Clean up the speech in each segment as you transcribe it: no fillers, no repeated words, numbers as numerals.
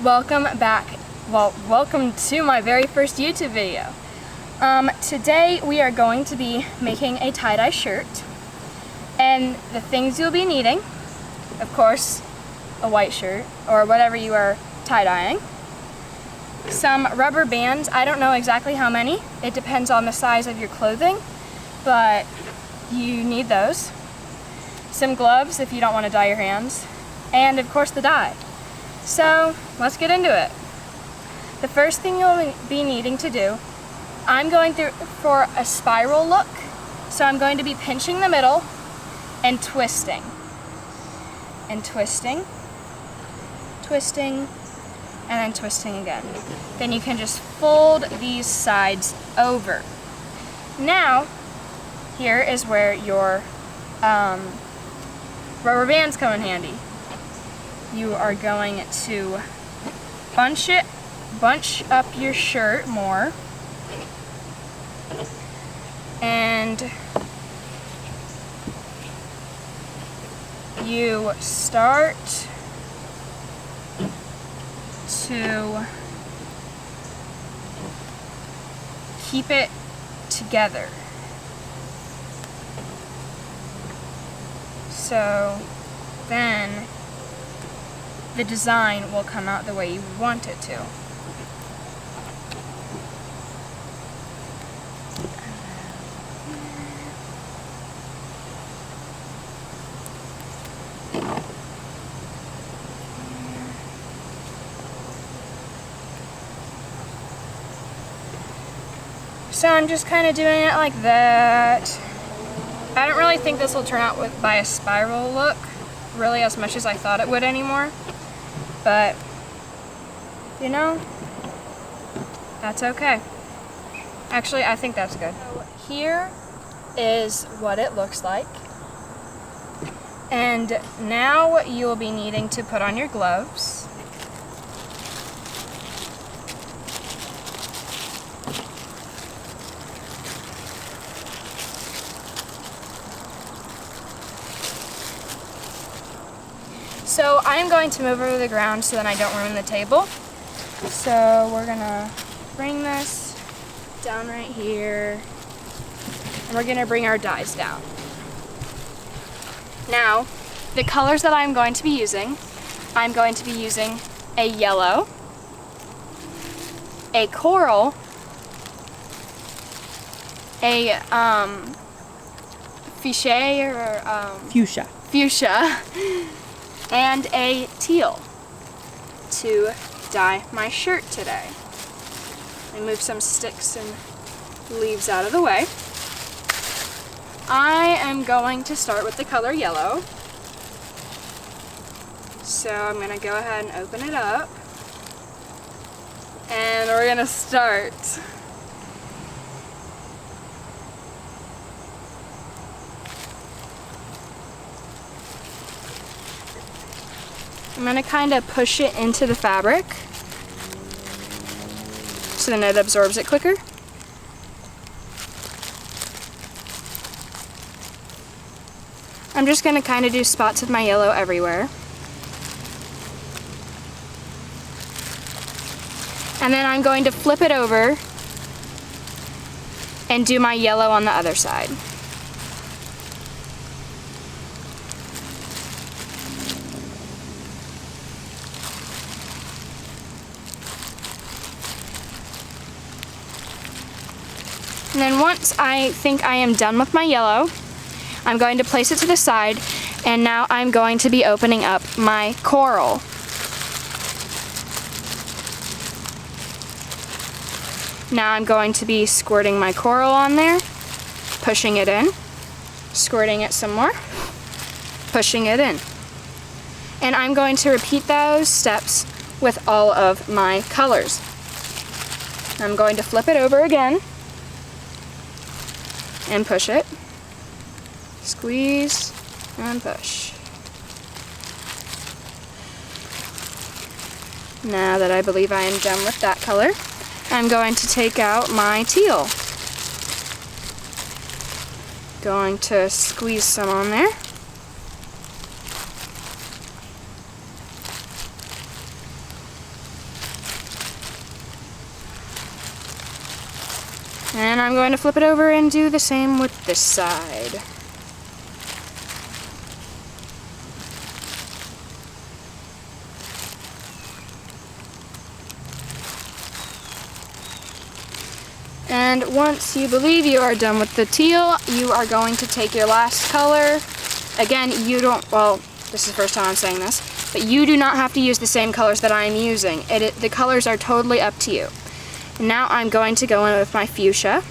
Welcome back. Well, welcome to my very first YouTube video. Today we are going to be making a tie-dye shirt. And the things you'll be needing, of course, a white shirt or whatever you are tie-dyeing. Some rubber bands, I don't know exactly how many. It depends on the size of your clothing, but you need those. Some gloves if you don't want to dye your hands. And of course the dye. So let's get into it. The first thing you'll be needing to do, I'm going for a spiral look. So I'm going to be pinching the middle and twisting. And twisting. Twisting. And then twisting again. Then you can just fold these sides over. Now, here is where your rubber bands come in handy. You are going to bunch up your shirt more, and you start to keep it together. So then the design will come out the way you want it to. So I'm just kind of doing it like that. I don't really think this will turn out by a spiral look really as much as I thought it would anymore. But, you know, that's okay. Actually, I think that's good. So here is what it looks like. And now you will be needing to put on your gloves. So I'm going to move over the ground so that I don't ruin the table. So we're gonna bring this down right here, and we're gonna bring our dyes down. Now, the colors that I'm going to be using a yellow, a coral, a fuchsia, and a teal to dye my shirt today. I move some sticks and leaves out of the way. I am going to start with the color yellow. So I'm going to go ahead and open it up. And we're going to start. I'm going to kind of push it into the fabric so then it absorbs it quicker. I'm just going to kind of do spots of my yellow everywhere. And then I'm going to flip it over and do my yellow on the other side. And then once I think I am done with my yellow, I'm going to place it to the side, and now I'm going to be opening up my coral. Now I'm going to be squirting my coral on there, pushing it in, squirting it some more, pushing it in. And I'm going to repeat those steps with all of my colors. I'm going to flip it over again and push it, squeeze and push. Now that I believe I am done with that color, I'm going to take out my teal. Going to squeeze some on there. And I'm going to flip it over and do the same with this side. And once you believe you are done with the teal, you are going to take your last color. Again, well, this is the first time I'm saying this, but you do not have to use the same colors that I am using. The colors are totally up to you. Now I'm going to go in with my fuchsia.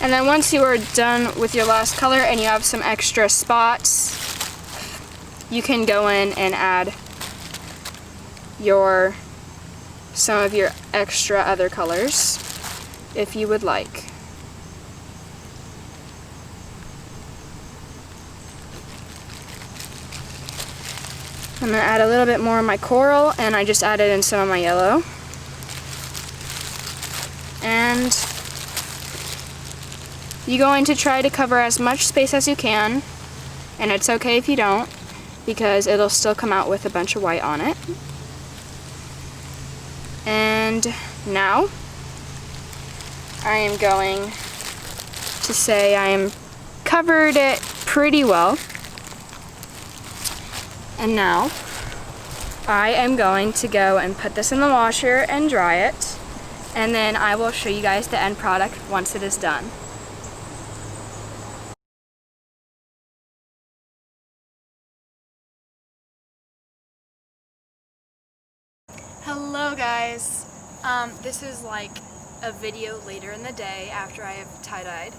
And then once you are done with your last color and you have some extra spots, you can go in and add some of your extra other colors if you would like. I'm going to add a little bit more of my coral, and I just added in some of my yellow. And you're going to try to cover as much space as you can, and it's okay if you don't, because it'll still come out with a bunch of white on it. And now I am going to say I am covered it pretty well. And now I am going to go and put this in the washer and dry it, and then I will show you guys the end product once it is done. Hello guys, this is like a video later in the day after I have tie-dyed.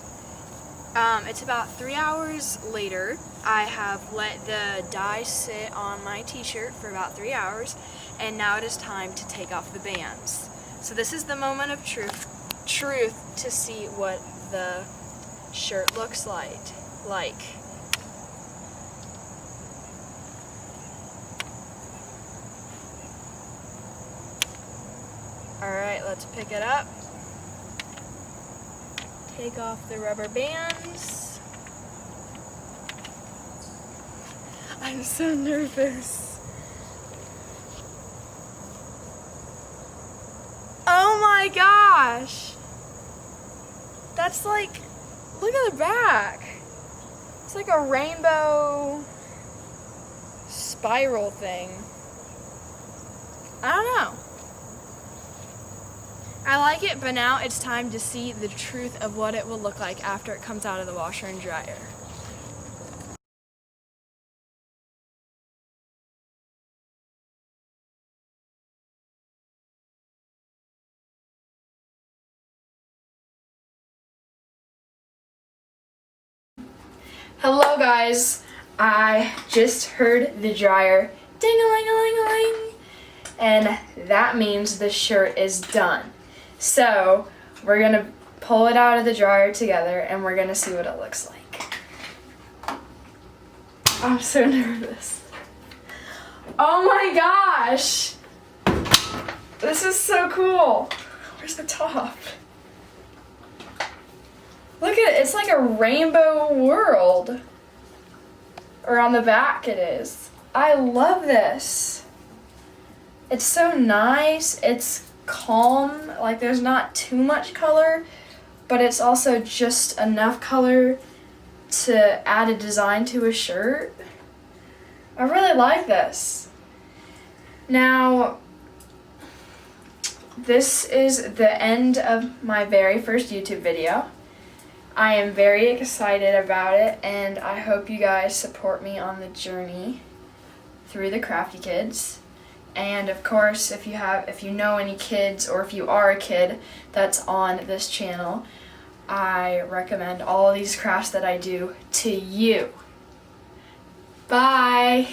It's about 3 hours later. I have let the dye sit on my t-shirt for about 3 hours, and now it is time to take off the bands. So this is the moment of truth to see what the shirt looks like. Alright, let's pick it up. Take off the rubber bands. I'm so nervous. Oh my gosh! That's like, look at the back. It's like a rainbow spiral thing. I don't know. I like it, but now it's time to see the truth of what it will look like after it comes out of the washer and dryer. Hello guys, I just heard the dryer ding-a-ling-a-ling-a-ling, and that means the shirt is done. So we're gonna pull it out of the dryer together and we're gonna see what it looks like. I'm so nervous. Oh my gosh! This is so cool. Where's the top? Look at it, it's like a rainbow world. Or on the back it is. I love this. It's so nice, it's calm, like there's not too much color, but it's also just enough color to add a design to a shirt. I really like this. Now, this is the end of my very first YouTube video. I am very excited about it, and I hope you guys support me on the journey through the Crafty Kids. And of course, if you know any kids, or if you are a kid that's on this channel, I recommend all of these crafts that I do to you. Bye!